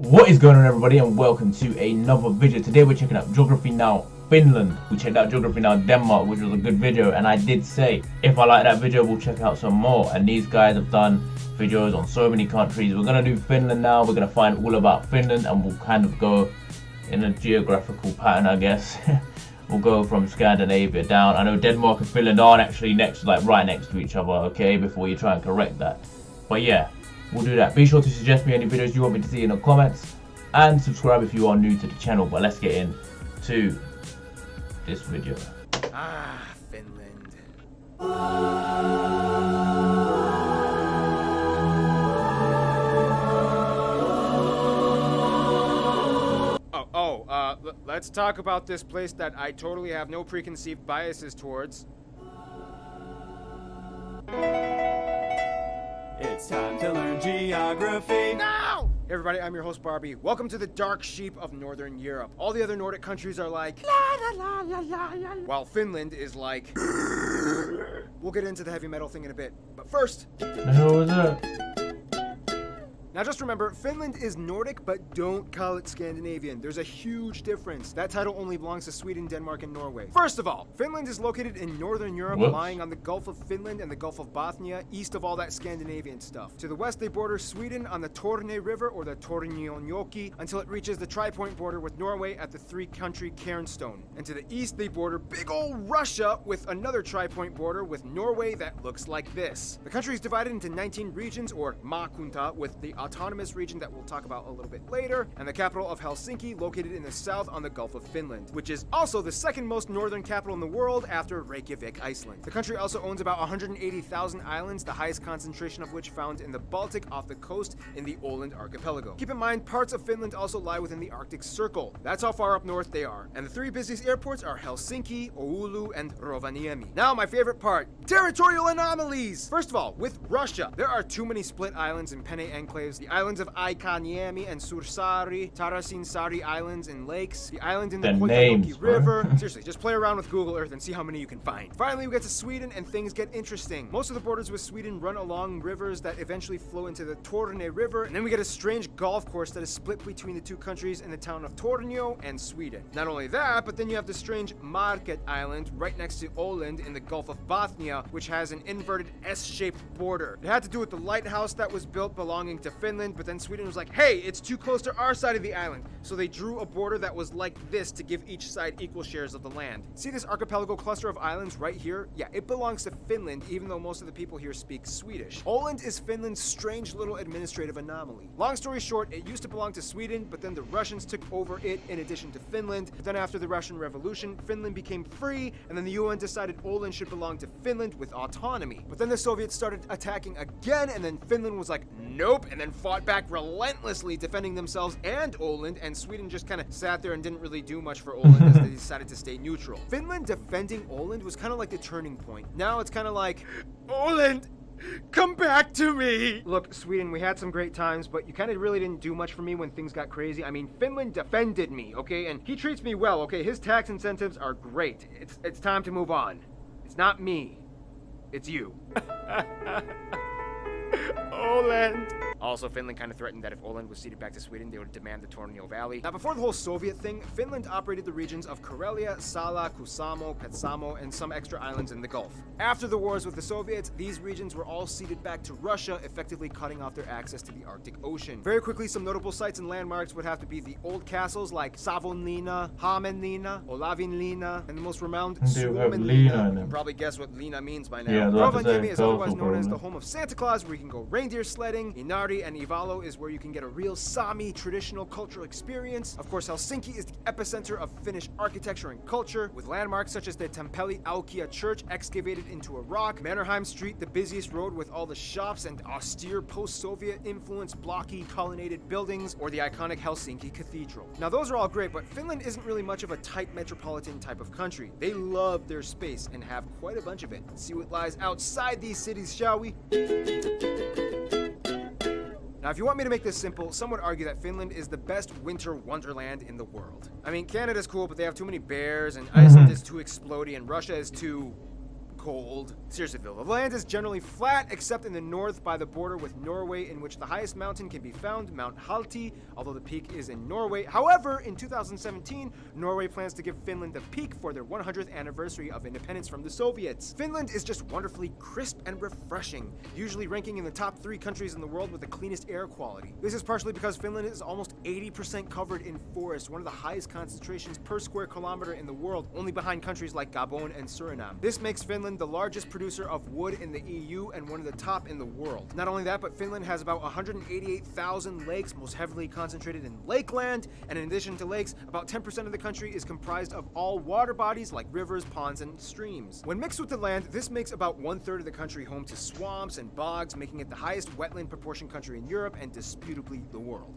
What is going on, everybody, and welcome to another video. Today we're checking out Geography Now Finland. We checked out Geography Now Denmark, which was a good video, and I did say if I like that video we'll check out some more, and these guys have done videos on so many countries. We're going to do Finland now. We're going to find all about Finland, and we'll kind of go in a geographical pattern, I guess. We'll go from Scandinavia down. I know Denmark and Finland aren't actually next, like right next to each other, okay, before you try and correct that. But yeah, we'll do that. Be sure to suggest me any videos you want me to see in the comments, and subscribe if you are new to the channel. But let's get into this video. Finland. Let's talk about this place that I totally have no preconceived biases towards. It's time to learn geography. Now! Hey everybody, I'm your host Barbie. Welcome to the dark sheep of Northern Europe. All the other Nordic countries are like la la la la la, while Finland is like We'll get into the heavy metal thing in a bit. But first, The hell was that? now just remember, Finland is Nordic, but don't call it Scandinavian. There's a huge difference. That title only belongs to Sweden, Denmark, and Norway. First of all, Finland is located in Northern Europe, lying on the Gulf of Finland and the Gulf of Bothnia, east of all that Scandinavian stuff. To the west, they border Sweden on the Torne River, or the Tornionjoki, until it reaches the tri-point border with Norway at the three-country Cairnstone. And to the east, they border big ol' Russia with another tri-point border with Norway that looks like this. The country is divided into 19 regions, or maakunta, with the autonomous region that we'll talk about a little bit later, and the capital of Helsinki, located in the south on the Gulf of Finland, which is also the second most northern capital in the world after Reykjavik, Iceland. The country also owns about 180,000 islands, the highest concentration of which found in the Baltic off the coast in the Åland archipelago. Keep in mind, parts of Finland also lie within the Arctic Circle. That's how far up north they are. And the three busiest airports are Helsinki, Oulu, and Rovaniemi. Now, my favorite part, territorial anomalies! First of all, with Russia, there are too many split islands and penne enclaves. The islands of Aikaniemi and Sursari, Tarasinsari Islands and lakes, the island in the Poikanoki River. Seriously, just play around with Google Earth and see how many you can find. Finally, we get to Sweden and things get interesting. Most of the borders with Sweden run along rivers that eventually flow into the Torne River, and then we get a strange golf course that is split between the two countries in the town of Tornio and Sweden. Not only that, but then you have the strange Market Island right next to Åland in the Gulf of Bothnia, which has an inverted S-shaped border. It had to do with the lighthouse that was built belonging to Finland, but then Sweden was like, hey, it's too close to our side of the island. So they drew a border that was like this to give each side equal shares of the land. See this archipelago cluster of islands right here? Yeah, it belongs to Finland, even though most of the people here speak Swedish. Åland is Finland's strange little administrative anomaly. Long story short, it used to belong to Sweden, but then the Russians took over it in addition to Finland. But then after the Russian Revolution, Finland became free, and then the UN decided Åland should belong to Finland with autonomy. But then the Soviets started attacking again, and then Finland was like, nope, and then fought back relentlessly, defending themselves and Åland, and Sweden just kind of sat there and didn't really do much for Åland as they decided to stay neutral. Finland defending Åland was kind of like the turning point. Now it's kind of like, Åland, come back to me! Look, Sweden, we had some great times, but you kind of really didn't do much for me when things got crazy. I mean, Finland defended me, okay? And he treats me well, okay? His tax incentives are great. It's time to move on. It's not me. It's you. Åland! Also, Finland kind of threatened that if Åland was ceded back to Sweden, they would demand the Tornio Valley. Now, before the whole Soviet thing, Finland operated the regions of Karelia, Sala, Kusamo, Petsamo, and some extra islands in the Gulf. After the wars with the Soviets, these regions were all ceded back to Russia, effectively cutting off their access to the Arctic Ocean. Very quickly, some notable sites and landmarks would have to be the old castles like Savonlinna, Hämeenlinna, Olavinlinna, and the most renowned Suomenlinna. You can probably guess what Lina means by now. Yeah, Rovaniemi is otherwise known as the home of Santa Claus, where you can go reindeer sledding. Inari and Ivalo is where you can get a real Sami traditional cultural experience. Of course, Helsinki is the epicenter of Finnish architecture and culture, with landmarks such as the Tempeli Aukia Church excavated into a rock, Mannerheim Street, the busiest road with all the shops and austere post-Soviet influenced blocky colonnaded buildings, or the iconic Helsinki Cathedral. Now those are all great, but Finland isn't really much of a tight metropolitan type of country. They love their space and have quite a bunch of it. Let's see what lies outside these cities, shall we? Now, if you want me to make this simple, some would argue that Finland is the best winter wonderland in the world. I mean, Canada's cool, but they have too many bears, and Iceland is too explodey, and Russia is too cold. Seriously though, the land is generally flat except in the north by the border with Norway, in which the highest mountain can be found, Mount Halti, although the peak is in Norway. However, in 2017, Norway plans to give Finland the peak for their 100th anniversary of independence from the Soviets. Finland is just wonderfully crisp and refreshing, usually ranking in the top 3 countries in the world with the cleanest air quality. This is partially because Finland is almost 80% covered in forest, one of the highest concentrations per square kilometer in the world, only behind countries like Gabon and Suriname. This makes Finland the largest producer of wood in the EU and one of the top in the world. Not only that, but Finland has about 188,000 lakes, most heavily concentrated in lakeland, and in addition to lakes, about 10% of the country is comprised of all water bodies like rivers, ponds, and streams. When mixed with the land, this makes about 1/3 of the country home to swamps and bogs, making it the highest wetland proportion country in Europe and disputably the world.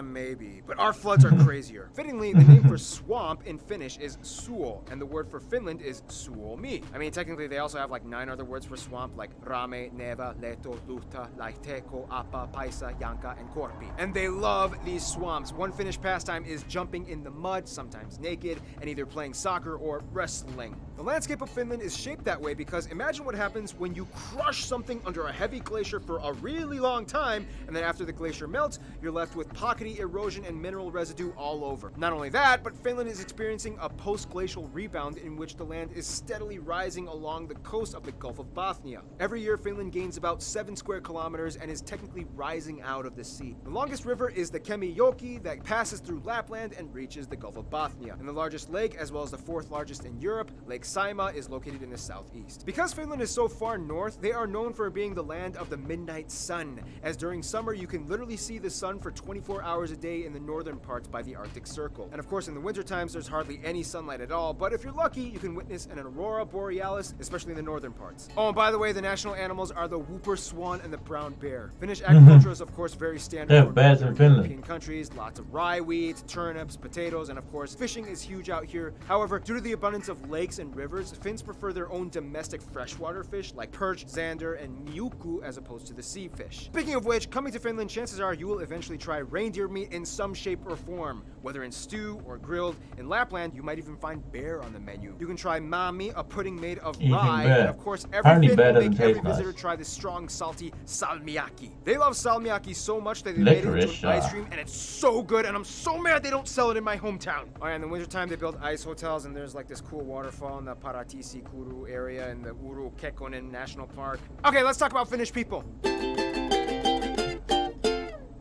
Maybe. But our floods are crazier. Fittingly, the name for swamp in Finnish is suo, and the word for Finland is suomi. I mean, technically they also have like 9 other words for swamp, like rame, neva, leto, luhta, laiteko, apa, paisa, janka, and korpi. And they love these swamps. One Finnish pastime is jumping in the mud, sometimes naked, and either playing soccer or wrestling. The landscape of Finland is shaped that way because imagine what happens when you crush something under a heavy glacier for a really long time, and then after the glacier melts, you're left with pockety erosion and mineral residue all over. Not only that, but Finland is experiencing a post-glacial rebound in which the land is steadily rising along the coast of the Gulf of Bothnia. Every year, Finland gains about 7 square kilometers and is technically rising out of the sea. The longest river is the Kemijoki that passes through Lapland and reaches the Gulf of Bothnia. And the largest lake, as well as the 4th largest in Europe, Lake Saimaa, is located in the southeast. Because Finland is so far north, they are known for being the land of the midnight sun, as during summer you can literally see the sun for 24 hours a day in the northern parts by the Arctic Circle. And of course in the winter times there's hardly any sunlight at all, but if you're lucky you can witness an aurora borealis, especially in the northern parts. Oh, and by the way, the national animals are the whooper swan and the brown bear. Finnish agriculture is of course very standard for bears in Finland. European countries, lots of rye wheat, turnips, potatoes, and of course fishing is huge out here. However, due to the abundance of lakes and rivers, Finns prefer their own domestic freshwater fish like perch, zander, and miuku as opposed to the sea fish. Speaking of which, coming to Finland, chances are you will eventually try reindeer meat in some shape or form, whether in stew or grilled. In Lapland, you might even find bear on the menu. You can try mami, a pudding made of rye, and of course every Finn will make every visitor try this strong, salty salmiakki. They love salmiakki so much that they made it into an ice cream, and it's so good, and I'm so mad they don't sell it in my hometown. Oh yeah, in the wintertime they build ice hotels, and there's like this cool waterfall in the Paratisi Kuru area in the Uru Kekkonen National Park. Okay, let's talk about Finnish people.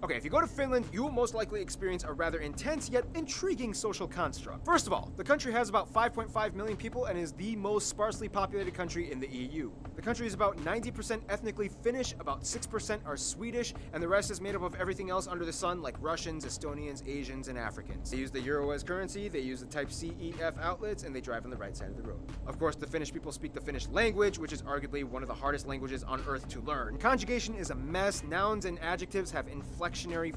Okay, if you go to Finland, you will most likely experience a rather intense yet intriguing social construct. First of all, the country has about 5.5 million people and is the most sparsely populated country in the EU. The country is about 90% ethnically Finnish, about 6% are Swedish, and the rest is made up of everything else under the sun like Russians, Estonians, Asians, and Africans. They use the euro as currency, they use the type CEF outlets, and they drive on the right side of the road. Of course, the Finnish people speak the Finnish language, which is arguably one of the hardest languages on earth to learn. Conjugation is a mess, nouns and adjectives have inflectionary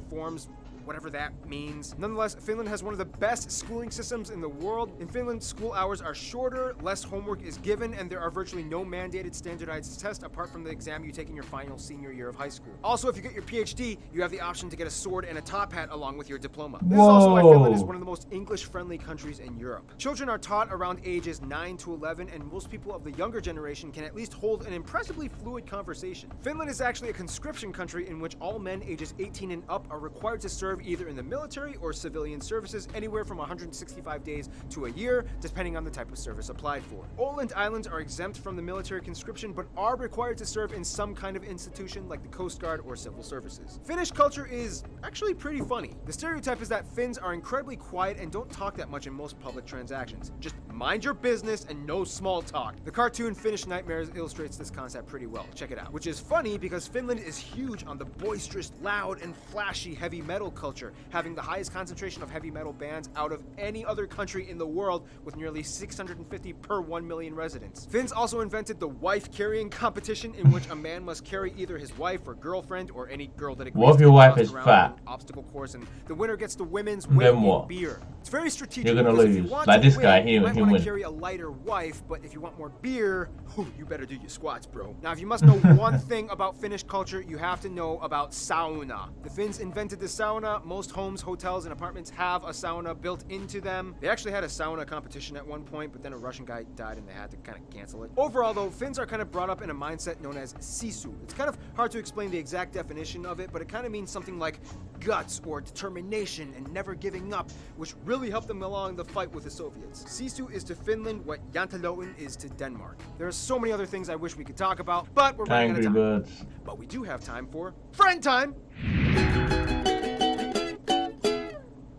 forms, whatever that means. Nonetheless, Finland has one of the best schooling systems in the world. In Finland, school hours are shorter, less homework is given, and there are virtually no mandated standardized tests apart from the exam you take in your final senior year of high school. Also, if you get your PhD, you have the option to get a sword and a top hat along with your diploma. This is also why Finland is one of the most English-friendly countries in Europe. Children are taught around ages 9 to 11, and most people of the younger generation can at least hold an impressively fluid conversation. Finland is actually a conscription country in which all men ages 18 and up are required to serve either in the military or civilian services anywhere from 165 days to a year, depending on the type of service applied for. Åland Islands are exempt from the military conscription, but are required to serve in some kind of institution like the Coast Guard or civil services. Finnish culture is actually pretty funny. The stereotype is that Finns are incredibly quiet and don't talk that much in most public transactions. Just mind your business and no small talk. The cartoon Finnish Nightmares illustrates this concept pretty well. Check it out. Which is funny because Finland is huge on the boisterous, loud, and flashy heavy metal culture, having the highest concentration of heavy metal bands out of any other country in the world, with nearly 650 per 1 million residents. Finns also invented the wife carrying competition, in which a man must carry either his wife or girlfriend or any girl that agrees. What if your wife is fat? Obstacle course, and the winner gets the women's weight in beer. It's very strategic. You're gonna lose. Like this guy, he want to win. carry a lighter wife, but if you want more beer, you better do your squats, bro. Now, if you must know one thing about Finnish culture, you have to know about sauna. The Finns invented the sauna. Most homes, hotels, and apartments have a sauna built into them. They actually had a sauna competition at one point, but then a Russian guy died and they had to kind of cancel it. Overall, though, Finns are kind of brought up in a mindset known as sisu. It's kind of hard to explain the exact definition of it, but it kind of means something like guts or determination and never giving up, which really helped them along the fight with the Soviets. Sisu is to Finland what Jantaloen is to Denmark. There are so many other things I wish we could talk about, but we're running out of time. Angry Birds. But we do have time for friend time!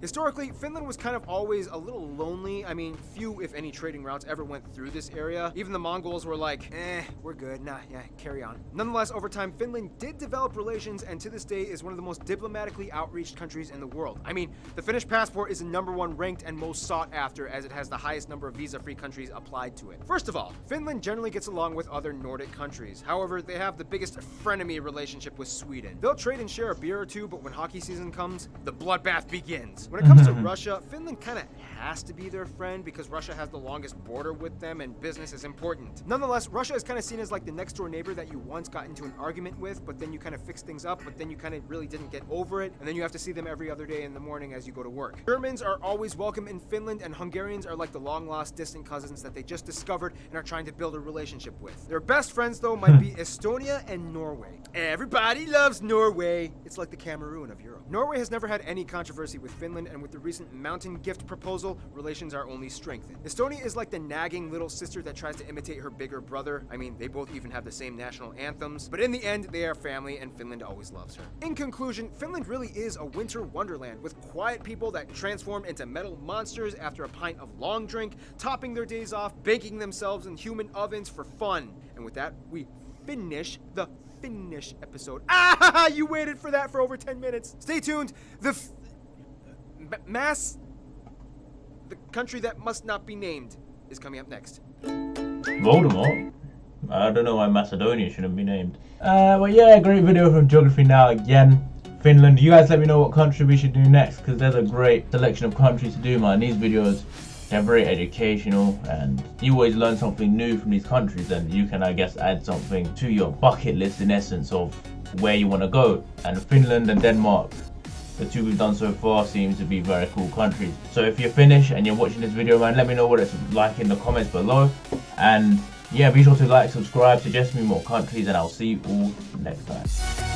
Historically, Finland was kind of always a little lonely. I mean, few, if any, trading routes ever went through this area. Even the Mongols were like, we're good. Nah, yeah, carry on. Nonetheless, over time, Finland did develop relations, and to this day is one of the most diplomatically outreached countries in the world. I mean, the Finnish passport is the #1 ranked and most sought after, as it has the highest number of visa-free countries applied to it. First of all, Finland generally gets along with other Nordic countries. However, they have the biggest frenemy relationship with Sweden. They'll trade and share a beer or two, but when hockey season comes, the bloodbath begins. When it comes to Russia, Finland kind of has to be their friend because Russia has the longest border with them and business is important. Nonetheless, Russia is kind of seen as like the next door neighbor that you once got into an argument with, but then you kind of fix things up, but then you kind of really didn't get over it, and then you have to see them every other day in the morning as you go to work. Germans are always welcome in Finland, and Hungarians are like the long-lost distant cousins that they just discovered and are trying to build a relationship with. Their best friends, though, might be Estonia and Norway. Everybody loves Norway. It's like the Cameroon of Europe. Norway has never had any controversy with Finland, and with the recent mountain gift proposal, relations are only strengthened. Estonia is like the nagging little sister that tries to imitate her bigger brother. I mean, they both even have the same national anthems, but in the end, they are family, and Finland always loves her. In conclusion, Finland really is a winter wonderland with quiet people that transform into metal monsters after a pint of long drink, topping their days off, baking themselves in human ovens for fun. And with that, we finish the Finnish episode. Ah, you waited for that for over 10 minutes. Stay tuned. The country that must not be named is coming up next. Voldemort? I don't know why Macedonia shouldn't be named. But yeah, great video from Geography Now again. Finland. You guys let me know what country we should do next, because there's a great selection of countries to do, man. These videos, they're very educational, and you always learn something new from these countries, and you can, I guess, add something to your bucket list in essence of where you want to go. And Finland and Denmark, the two we've done so far, seems to be very cool countries. So if you're Finnish and you're watching this video, man, let me know what it's like in the comments below. And yeah, be sure to like, subscribe, suggest me more countries, and I'll see you all next time.